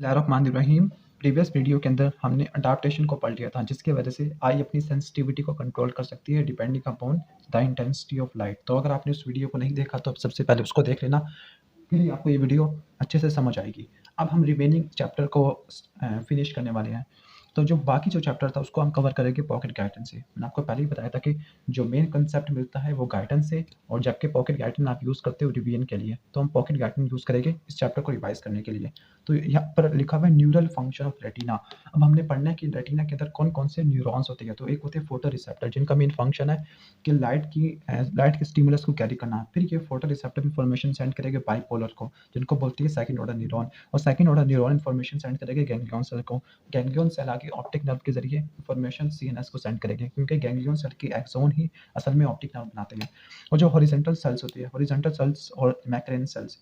बिस्मिल्लाहिर्रहमानिर्रहीम। Previous video के अंदर हमने अडाप्टेशन को पढ़ लिया था, जिसकी वजह से आई अपनी सेंसिटिविटी को कंट्रोल कर सकती है depending upon the intensity of light. तो अगर आपने उस वीडियो को नहीं देखा तो सबसे पहले उसको देख लेना, फिर ही आपको ये वीडियो अच्छे से समझ आएगी। अब हम रिमेनिंग चैप्टर को फिनिश करने वाले हैं। तो जो बाकी जो चैप्टर था उसको हम कवर करेंगे पॉकेट गाइडेंस से। मैंने आपको पहले ही बताया था कि जो मेन कंसेप्ट मिलता है वो गाइडेंस से, और जबकि पॉकेट गाइडेंस आप यूज़ करते हो रिवीजन के लिए, तो हम पॉकेट गाइडेंस यूज़ करेंगे इस चैप्टर को रिवाइज करने के लिए। तो यहाँ पर लिखा हुआ है न्यूरल फंक्शन ऑफ रेटिना। अब हमने पढ़ना है कि रेटिना के अंदर कौन कौन से न्यूरॉन्स होते हैं। तो एक होते हैं फोटो रिसेप्टर, जिनका मेन फंक्शन है कि लाइट के स्टिमुलस को कैरी करना। फिर ये फोटो रिसेप्टर इंफॉर्मेशन सेंड करेंगे बाइपोलर को, जिनको बोलती है सेकंड ऑर्डर न्यूरॉन, और second order neuron information send करेंगे गैंग्लियन सेल को। गैंग्लियन सेल आगे ऑप्टिक नर्व के जरिए इंफॉर्मेशन सीएनएस को सेंड करेंगे, क्योंकि गैंग्लियन सेल के एक्सोन ही असल में ऑप्टिक नर्व बनाते हैं। और जो हॉरिजॉन्टल सेल्स होती है, हॉरिजॉन्टल सेल्स और मैक्रेन सेल्स,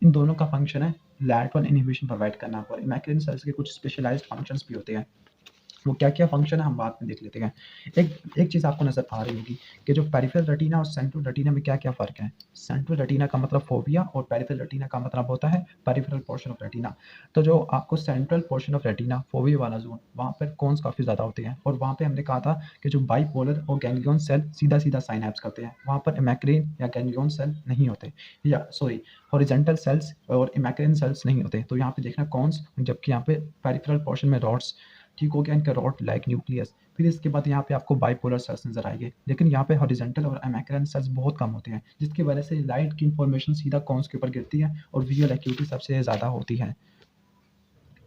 इन दोनों का फंक्शन है लैटरल इनहिबिशन प्रोवाइड करना। और मैक्रेन सेल्स के कुछ स्पेशलाइज्ड फंक्शंस भी होते हैं। वो क्या क्या फंक्शन है हम बाद में देख लेते हैं। एक चीज़ आपको नज़र आ रही होगी कि जो पेरिफेरल रेटिना और सेंट्रल रेटिना में क्या क्या फ़र्क है। सेंट्रल रेटिना का मतलब फोविया और पेरिफेरल रेटिना का मतलब होता है पेरिफेरल पोर्शन ऑफ रेटिना। तो जो आपको central portion of retina, fovea वाला जोन, वहाँ पर कॉन्स काफ़ी ज़्यादा होते हैं, और वहाँ पे हमने कहा था कि जो बाइपोलर और गैंग्लियन सेल सीधा सीधा साइनैप्स करते हैं, वहाँ पर मैक्रेन या गैंग्लियन सेल नहीं होते, या सॉरी हॉरिजॉन्टल सेल्स और मैक्रेन सेल्स नहीं होते। तो यहाँ पे देखना कॉन्स, जबकि यहाँ पे पेरिफेरल पोर्शन में रॉड्स, ठीक हो गया, इनका रॉड लाइक न्यूक्लियस। फिर इसके बाद यहाँ पे आपको बाइपोलर सेल्स नजर आएंगे, लेकिन यहाँ पे हॉरिजॉन्टल और मैक्रेन सेल्स बहुत कम होते हैं, जिसकी वजह से लाइट की इंफॉर्मेशन सीधा कॉन्स के ऊपर गिरती है और विजुअल एक्यूटी सबसे ज़्यादा होती है।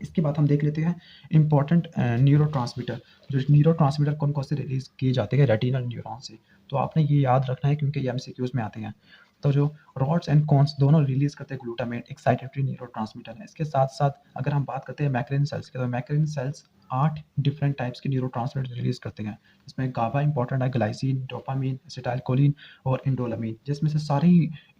इसके बाद हम देख लेते हैं इंपॉर्टेंट न्यूरोट्रांसमीटर। जो न्यूरोट्रांसमीटर कौन कौन से रिलीज किए जाते हैं रेटिनल न्यूरॉन से, तो आपने ये याद रखना है क्योंकि ये एमसीक्यूज में आते हैं। तो जो रॉड्स एंड कॉन्स दोनों रिलीज करते हैं ग्लूटामेट, एक्साइटेटरी न्यूरोट्रांसमीटर है। इसके साथ साथ अगर हम बात करते हैं मैक्रिन सेल्स के, तो मैक्रिन सेल्स 8 डिफरेंट टाइप्स के न्यूरोट्रांसमीटर रिलीज करते हैं। इसमें गाबा इंपॉर्टेंट है, ग्लाइसिन, डोपामीन, एसिटाइलकोलिन और इंडोलामीन, जिसमें से सारी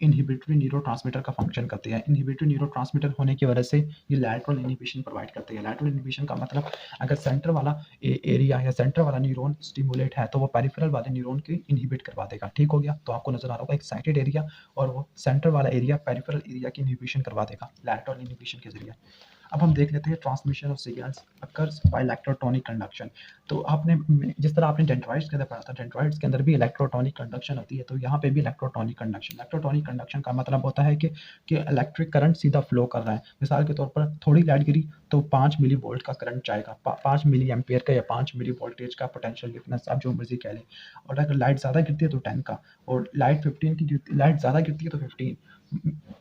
इनहिबिटरी न्यूरोट्रांसमीटर का फंक्शन करते हैं। इनहिबिटरी न्यूरोट्रांसमीटर होने की वजह से ये लैटरल इनहिबिशन प्रोवाइड करते हैं। लैटरल इनहिबिशन का मतलब अगर सेंटर वाला एरिया या सेंटर वाला न्यूरॉन स्टिमुलेट है तो वो पेरिफेरल वाले न्यूरॉन के इनहिबिट करवा देगा। ठीक हो गया, तो आपको नजर आ रहा होगा एक्साइटेड एरिया, और वो सेंटर वाला एरिया पेरिफेरल एरिया की इनहिबिशन करवा देगा लैटरल इनहिबिशन के जरिए। अब हम देख लेते हैं transmission of signals occurs by electrotonic conduction. तो आपने जिस तरह आपने डेंड्राइट्स के अंदर पढ़ा था, डेंड्राइट्स के अंदर भी इलेक्ट्रोटॉनिक कंडक्शन होती है, तो यहाँ पे भी इलेक्ट्रोटॉनिक कंडक्शन। इलेक्ट्रोटॉनिक कंडक्शन का मतलब होता है कि इलेक्ट्रिक करंट सीधा फ्लो कर रहा है। मिसाल के तौर पर थोड़ी लाइट गिरी तो 5 मिली वोल्ट का करंट जाएगा, 5 मिली एम्पियर का या 5 मिली वोल्टेज का पोटेंशियल डिफरेंस, आप जो मर्जी कह लें। और अगर लाइट ज़्यादा गिरती है तो 10 का, और लाइट ज़्यादा गिरती है तो 15।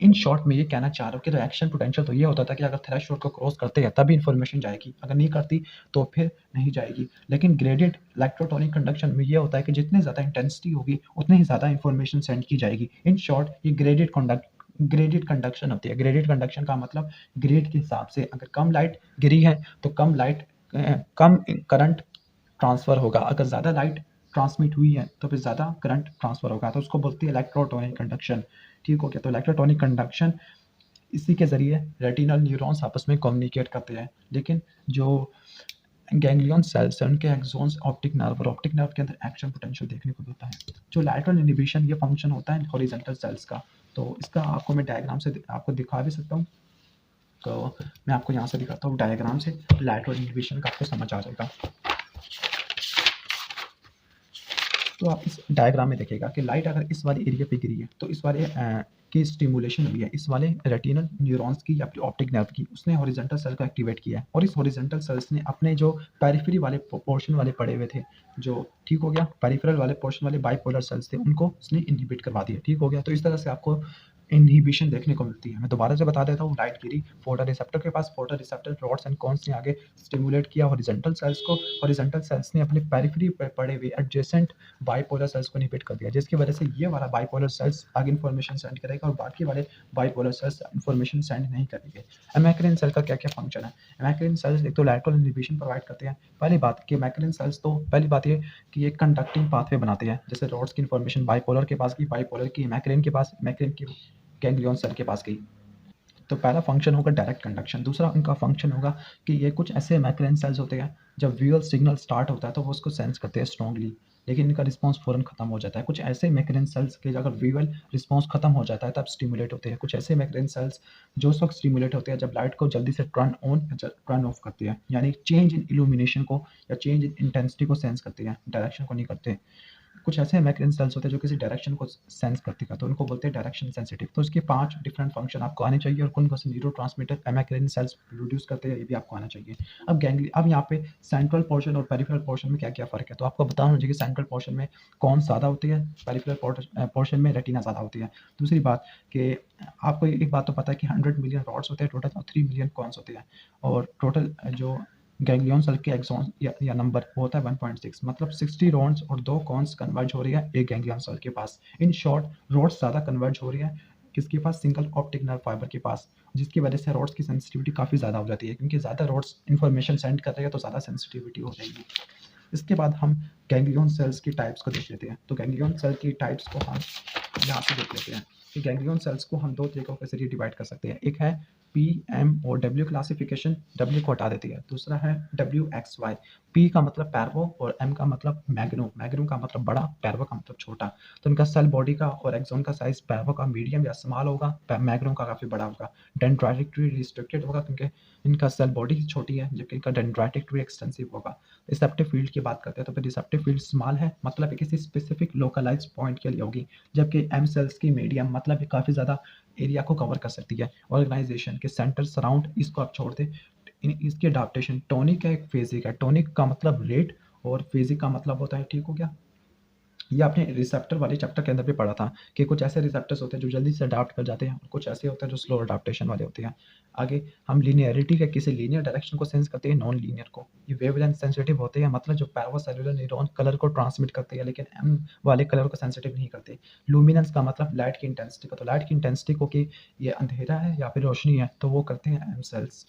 इन शॉर्ट में ये कहना चाह रहा हूँ कि रिएक्शन पोटेंशियल तो ये होता था कि अगर थ्रेशोल्ड को क्रॉस करते हैं तभी इन्फॉर्मेशन जाएगी, अगर नहीं करती तो फिर नहीं जाएगी। लेकिन ग्रेडेड इलेक्ट्रोटॉनिक कंडक्शन में ये होता है कि जितनी ज़्यादा इंटेंसिटी होगी उतनी ही ज़्यादा इन्फॉर्मेशन सेंड की जाएगी। इन शॉर्ट ये ग्रेडेड कंडक्शन होती है। ग्रेडेड कंडक्शन का मतलब ग्रेड के हिसाब से, अगर कम लाइट गिरी है तो कम करंट ट्रांसफ़र होगा, अगर ज़्यादा लाइट ट्रांसमिट हुई है तो फिर ज़्यादा करंट ट्रांसफ़र होगा, तो उसको बोलती है इलेक्ट्रोटॉनिक कंडक्शन। ठीक हो गया, तो इलेक्ट्रोटॉनिक कंडक्शन इसी के ज़रिए रेटिनल न्यूरॉन्स आपस में कम्युनिकेट करते हैं। लेकिन जो गैंग्लियन सेल्स हैं उनके एक्सोन्स ऑप्टिक नर्व, और ऑप्टिक नर्व के अंदर एक्शन पोटेंशियल देखने को मिलता है। जो लैटरल इनहिबिशन ये फंक्शन होता है हॉरिजॉन्टल सेल्स का, तो इसका आपको मैं डायग्राम से आपको दिखा भी सकता हूँ। तो मैं आपको यहाँ से दिखाता हूँ डायग्राम से, लैटरल इनहिबिशन का आपको समझ आ जाएगा। तो आप इस डायग्राम में देखिएगा कि लाइट अगर इस वाले एरिया पे गिरी है तो इस वाले की स्टिमुलेशन हुई है, इस वाले रेटिनल न्यूरॉन्स की या ऑप्टिक नर्व की, उसने हॉरिजॉन्टल सेल को एक्टिवेट किया है, और इस हॉरिजॉन्टल सेल्स ने अपने जो पेरिफेरी वाले पोर्शन वाले पड़े हुए थे, जो ठीक हो गया पेरिफेरल वाले पोर्शन वाले बाइपोलर सेल्स थे, उनको उसने इनहिबिट करवा दिया। ठीक हो गया, तो इस तरह से आपको इनहिबिशन देखने को मिलती है। मैं दोबारा से बता देता हूँ, लाइट गिरी फोटो रिसेप्टर के पास, photo receptor rods and cones ने आगे स्टिमुलेट किया हॉरिजॉन्टल सेल्स को, हॉरिजॉन्टल सेल्स ने अपने पेरिफेरी पर पड़े हुए एडजेसेंट बाइपोलर सेल्स को इनहिबिट कर दिया, जिसकी वजह से ये वाला बाइपोलर सेल्स आगे इन्फॉर्मेशन सेंड करेगा और बाकी वाले बाइपोलर सेल्स इन्फॉर्मेशन सेंड नहीं करेंगे। मैक्रिन सेल का क्या क्या फंक्शन है। मैक्रिन सेल्स एक तो लैटरल इनहिबिशन प्रोवाइड करते हैं। पहली बात कि मैक्रिन सेल्स, तो पहली बात ये कि ये कंडक्टिंग पाथवे बनाते हैं, जैसे रॉड्स की इन्फॉर्मेशन बाइपोलर के पास की, बाइपोलर की मैक्रिन के पास, मैक्रिन की गैंग्लियन सेल के पास गई। तो पहला फंक्शन होगा डायरेक्ट कंडक्शन। दूसरा उनका फंक्शन होगा कि ये कुछ ऐसे मैक्रिन सेल्स होते हैं, जब विजुअल सिग्नल स्टार्ट होता है तो वो उसको सेंस करते हैं स्ट्रांगली। लेकिन इनका रिस्पॉन्स फ़ौरन खत्म हो जाता है। कुछ ऐसे मैकरेन सेल्स के अगर विजुअल रिस्पॉन्स खत्म हो जाता है तब स्टिमुलेट होते हैं। कुछ ऐसे मैकरेन सेल्स जो उस वक़्त स्टिमुलेट होते हैं जब लाइट को जल्दी से टर्न ऑन या टर्न ऑफ करती है, यानी चेंज इन इल्यूमिनेशन को या चेंज इन इंटेंसिटी को सेंस करती है, डायरेक्शन को नहीं करते। कुछ ऐसे मैकरेन सेल्स होते हैं जो किसी डायरेक्शन को सेंस करते हैं, तो उनको बोलते हैं डायरेक्शन सेंसिटिव। तो इसके 5 डिफरेंट फंक्शन आपको आने चाहिए और कौन-कौन से न्यूरोट्रांसमीटर मैकरेन सेल्स प्रोड्यूस करते हैं, ये भी आपको आना चाहिए। अब यहाँ पे सेंट्रल पोर्शन और पेरिफेरल पोर्शन में क्या-क्या फ़र्क है, तो आपको बताना चाहिए कि सेंट्रल पोर्शन में कॉन ज़्यादा होती है, पेरिफेरल पोर्शन में रेटिना ज़्यादा होती है। दूसरी बात कि आपको एक बात तो पता है कि 100 मिलियन रॉड्स होते हैं टोटल और 3 मिलियन कॉन्स होते हैं, और टोटल जो गैंग्लियन सेल के एक्सॉन या नंबर वो होता है 1.6, मतलब 60 रॉड्स और 2 कॉन्स कन्वर्ज हो रही है एक गैंग्लियन सेल के पास। इन शॉर्ट, रॉड्स ज़्यादा कन्वर्ज हो रही है किसके पास, सिंगल ऑप्टिक नर्व फाइबर के पास, जिसकी वजह से रॉड्स की सेंसिटिविटी काफ़ी ज़्यादा हो जाती है, क्योंकि ज़्यादा रॉड्स इन्फॉर्मेशन सेंड कर रहे हैं तो ज़्यादा सेंसिटिविटी हो जाएगी। इसके बाद हम गैंग्लियन सेल्स की टाइप्स को देख लेते हैं। तो गैंग्लियन सेल की टाइप्स को हम यहाँ पे देख लेते हैं कि गैंग्लियन सेल्स को हम 2 तरीकों के ज़रिए डिवाइड कर सकते हैं। एक है पी, एम और डब्ल्यू क्लासिफिकेशन, डब्ल्यू को हटा देती है। दूसरा है डब्ल्यू एक्स वाई। पी का मतलब पैर्वो और एम का मतलब मैग्नो। मैग्नो का मतलब बड़ा, पैर्वो का मतलब छोटा। तो इनका सेल बॉडी का और एक्सॉन का साइज पैर्वो का मीडियम या स्मॉल होगा, मैग्नो का काफ़ी बड़ा होगा। डेंड्राइटिक ट्री रिस्ट्रिक्टेड होगा क्योंकि इनका सेल बॉडी छोटी है, जबकि इनका डेंड्राइटिक ट्री एक्सटेंसिव होगा। रिसेप्टिव फील्ड की बात करते हैं तो फिर रिसेप्टिव फील्ड स्मॉल है, मतलब किसी स्पेसिफिक लोकलाइज्ड पॉइंट के लिए होगी, जबकि एम सेल्स की मीडियम, मतलब ये काफ़ी ज़्यादा एरिया को कवर कर सकती है। ऑर्गेनाइजेशन के सेंटर सराउंड, इसको आप छोड़ दें। इसकी अडाप्टेशन टोनिक है, एक फेजिक है। टोनिक का मतलब रेट और फेजिक का मतलब होता है, ठीक हो गया। ये आपने रिसेप्टर वाले चैप्टर के अंदर भी पढ़ा था कि कुछ ऐसे रिसेप्टर्स होते हैं जो जल्दी से अडाप्ट कर जाते हैं और कुछ ऐसे होते हैं जो स्लो अडाप्टेशन वाले होते हैं। आगे हम लीनियरिटी के किसी लीनियर डायरेक्शन को सेंस करते हैं, नॉन लीनियर को। ये वेवलेंथ सेंसिटिव होते हैं, मतलब जो पैरासेल्युलर न्यूरॉन कलर को ट्रांसमिट करते हैं लेकिन एम वाले कलर को सेंसिटिव नहीं करते। लुमिनेंस का मतलब लाइट की इंटेंसिटी का, तो लाइट की इंटेंसिटी को कि ये अंधेरा है या फिर रोशनी है तो वो करते हैं एम सेल्स।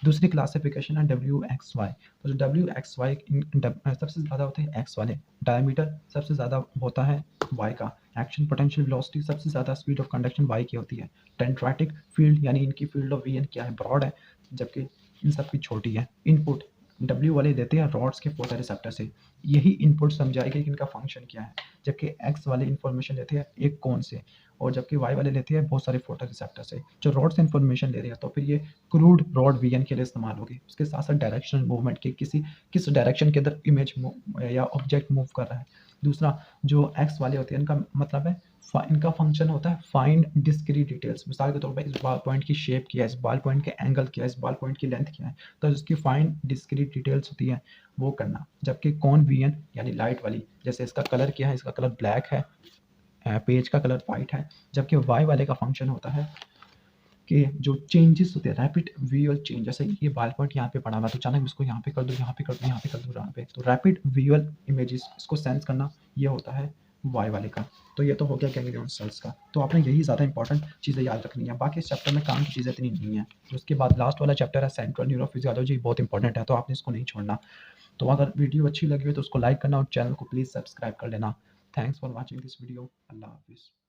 दूसरी क्लासिफिकेशन है डब्ल्यू एक्स वाई। तो जो डब्ल्यू एक्स वाई सबसे ज़्यादा होते हैं एक्स वाले, डायमीटर सबसे ज़्यादा होता है वाई का, एक्शन पोटेंशियल वेलोसिटी सबसे ज़्यादा स्पीड ऑफ कंडक्शन वाई की होती है। डेंड्राइटिक फील्ड यानी इनकी फील्ड ऑफ विजन क्या है, ब्रॉड है, जबकि इन सब की छोटी है। इनपुट डब्ल्यू वाले देते हैं रॉड्स के फोटो रिसेप्टर से, यही इनपुट समझाएगी कि इनका फंक्शन क्या है, जबकि एक्स वाले इन्फॉर्मेशन लेते हैं एक कौन से, और जबकि वाई वाले लेते हैं बहुत सारे फोटो रिसेप्टर से। जो रॉड से इन्फॉर्मेशन ले रहे हैं तो फिर ये क्रूड रॉड विजन के लिए इस्तेमाल होगी। उसके साथ साथ डायरेक्शनल मूवमेंट के किस डायरेक्शन के अंदर इमेज या ऑब्जेक्ट मूव कर रहा है। दूसरा जो एक्स वाले होते हैं इनका मतलब है इनका फंक्शन होता है फाइंड डिस्क्रीट डिटेल्स। मिसाल के तौर पर इस बॉल पॉइंट की शेप क्या है, इस बॉल पॉइंट के एंगल क्या है, इस बॉल पॉइंट की लेंथ क्या है, तो इसकी फाइंड डिस्क्रीट डिटेल्स होती है वो करना। जबकि कॉन विजन यानी लाइट वाली, जैसे इसका कलर क्या है, इसका कलर ब्लैक है, पेज का कलर वाइट है, जबकि वाई वाले का फंक्शन होता है कि जो चेंजेस होते हैं रैपिड विजुअल चेंज, जैसे ये बाल पॉइंट यहाँ पे पड़ा हुआ तो अचानक इसको यहाँ पे कर दो, यहाँ पे कर दो, यहाँ पे कर दो, यहाँ पे, तो रैपिड विजुअल इमेजेस इसको सेंस करना ये होता है वाई वाले का। तो ये तो हो गया गैंग्लियन सेल्स का। तो आपने यही ज़्यादा इंपॉर्टेंट चीज़ें याद रखनी है, बाकी इस चैप्टर में काम की चीज़ें इतनी नहीं है। उसके बाद लास्ट वाला चैप्टर है सेंट्रल न्यूरोफिजियोलॉजी, बहुत इंपॉर्टेंट है तो आपने इसको नहीं छोड़ना। तो अगर वीडियो अच्छी लगी हो तो उसको लाइक करना और चैनल को प्लीज़ सब्सक्राइब कर लेना। Thanks for watching this video. अल्लाह हाफिज़।